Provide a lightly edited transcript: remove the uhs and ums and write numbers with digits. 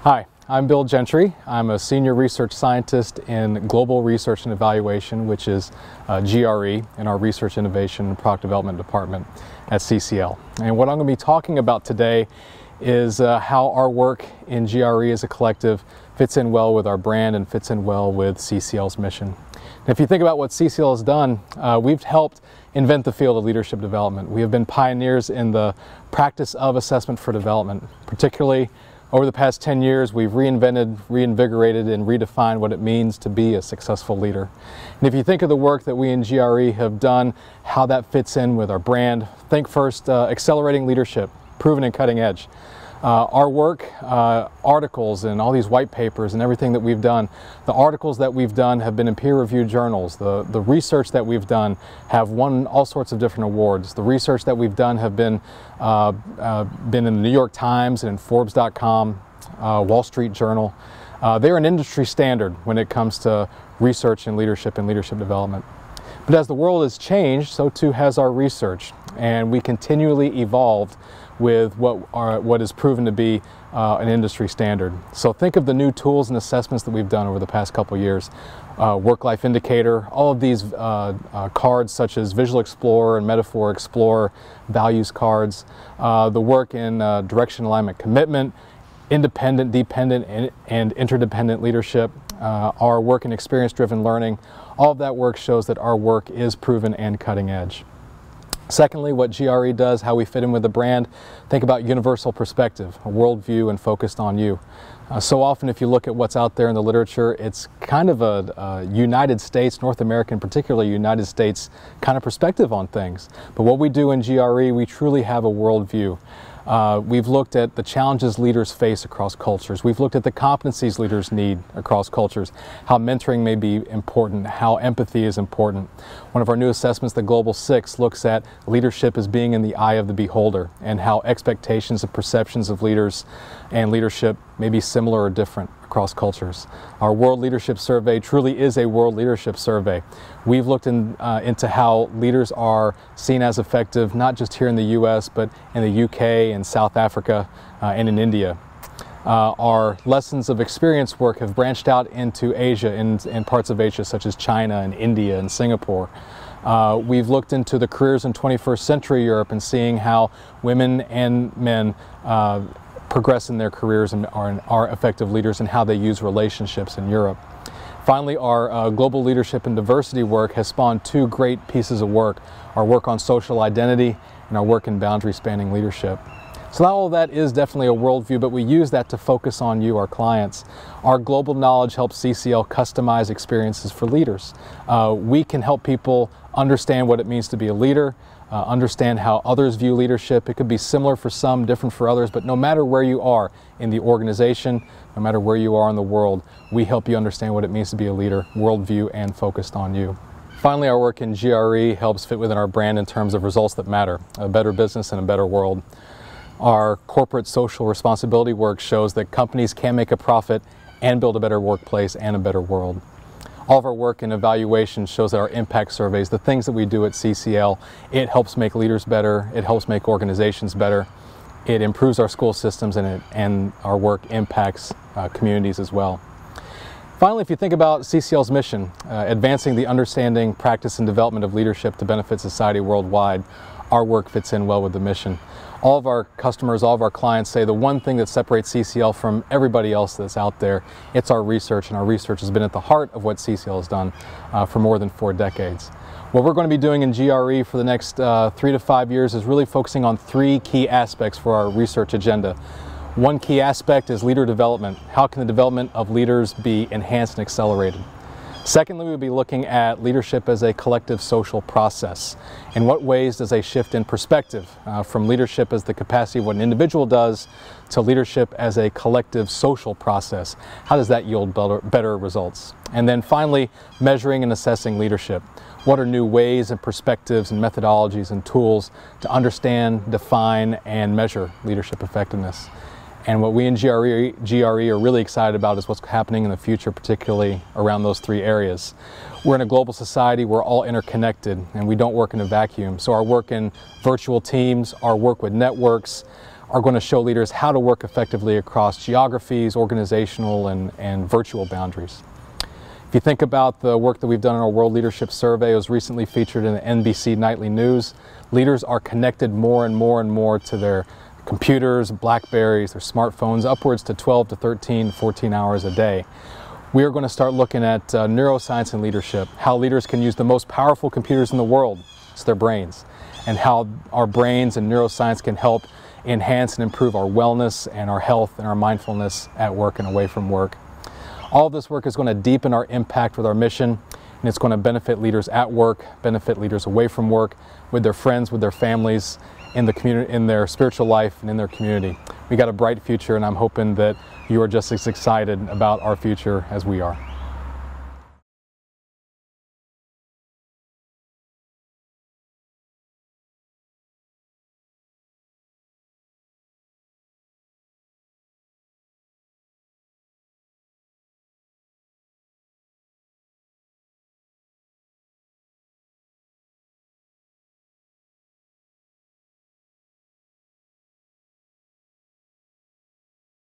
Hi, I'm Bill Gentry. I'm a senior research scientist in Global Research and Evaluation, which is GRE, in our Research Innovation and Product Development Department at CCL. And what I'm going to be talking about today is how our work in GRE as a collective fits in well with our brand and fits in well with CCL's mission. And if you think about what CCL has done, we've helped invent the field of leadership development. We have been pioneers in the practice of assessment for development. Particularly over the past 10 years, we've reinvented, reinvigorated, and redefined what it means to be a successful leader. And if you think of the work that we in GRE have done, how that fits in with our brand, think first accelerating leadership, proven and cutting edge. Our work, articles and all these white papers and everything that we've done, the articles that we've done have been in peer-reviewed journals. The research that we've done have won all sorts of different awards. The research that we've done have been in the New York Times and in Forbes.com, Wall Street Journal. They're an industry standard when it comes to research and leadership development. But as the world has changed, so too has our research, and we continually evolved with what is proven to be an industry standard. So think of the new tools and assessments that we've done over the past couple of years. Work-Life Indicator, all of these cards such as Visual Explorer and Metaphor Explorer, values cards, the work in Direction Alignment Commitment, independent, dependent, and interdependent leadership, our work in experience-driven learning, all of that work shows that our work is proven and cutting edge. Secondly, what GRE does, how we fit in with the brand, think about universal perspective, a worldview and focused on you. So often if you look at what's out there in the literature, it's kind of a United States, North American, particularly United States kind of perspective on things. But what we do in GRE, we truly have a worldview. We've looked at the challenges leaders face across cultures. We've looked at the competencies leaders need across cultures, how mentoring may be important, how empathy is important. One of our new assessments, the Global 6, looks at leadership as being in the eye of the beholder and how expectations and perceptions of leaders and leadership may be similar or different across cultures. Our World Leadership Survey truly is a World Leadership Survey. We've looked into how leaders are seen as effective, not just here in the US, but in the UK and South Africa and in India. Our lessons of experience work have branched out into Asia and parts of Asia such as China and India and Singapore. We've looked into the careers in 21st century Europe and seeing how women and men progress in their careers and are effective leaders and how they use relationships in Europe. Finally, our global leadership and diversity work has spawned two great pieces of work, our work on social identity and our work in boundary spanning leadership. So all of that is definitely a worldview, but we use that to focus on you, our clients. Our global knowledge helps CCL customize experiences for leaders. We can help people understand what it means to be a leader, understand how others view leadership. It could be similar for some, different for others, but no matter where you are in the organization, no matter where you are in the world, we help you understand what it means to be a leader, worldview, and focused on you. Finally, our work in GRE helps fit within our brand in terms of results that matter, a better business and a better world. Our corporate social responsibility work shows that companies can make a profit and build a better workplace and a better world. All of our work in evaluation shows that our impact surveys, the things that we do at CCL, it helps make leaders better, it helps make organizations better, it improves our school systems, and our work impacts communities as well. Finally, if you think about CCL's mission, advancing the understanding, practice, and development of leadership to benefit society worldwide, our work fits in well with the mission. All of our customers, all of our clients say the one thing that separates CCL from everybody else that's out there, it's our research, and our research has been at the heart of what CCL has done for more than 4 decades. What we're going to be doing in GRE for the next 3 to 5 years is really focusing on 3 key aspects for our research agenda. One key aspect is leader development. How can the development of leaders be enhanced and accelerated? Secondly, we'll be looking at leadership as a collective social process. In what ways does a shift in perspective from leadership as the capacity of what an individual does to leadership as a collective social process? How does that yield better results? And then finally, measuring and assessing leadership. What are new ways and perspectives and methodologies and tools to understand, define, and measure leadership effectiveness? And what we in GRE are really excited about is what's happening in the future, particularly around those 3 areas. We're in a global society, we're all interconnected, and we don't work in a vacuum. So our work in virtual teams, our work with networks, are going to show leaders how to work effectively across geographies, organizational, and virtual boundaries. If you think about the work that we've done in our World Leadership Survey, it was recently featured in the NBC Nightly News. Leaders are connected more and more and more to their computers, Blackberries, their smartphones, upwards to 12 to 13, 14 hours a day. We are going to start looking at neuroscience and leadership, how leaders can use the most powerful computers in the world, it's their brains, and how our brains and neuroscience can help enhance and improve our wellness and our health and our mindfulness at work and away from work. All of this work is going to deepen our impact with our mission, and it's going to benefit leaders at work, benefit leaders away from work, with their friends, with their families, in the community, in their spiritual life, and in their community. We got a bright future, and I'm hoping that you are just as excited about our future as we are.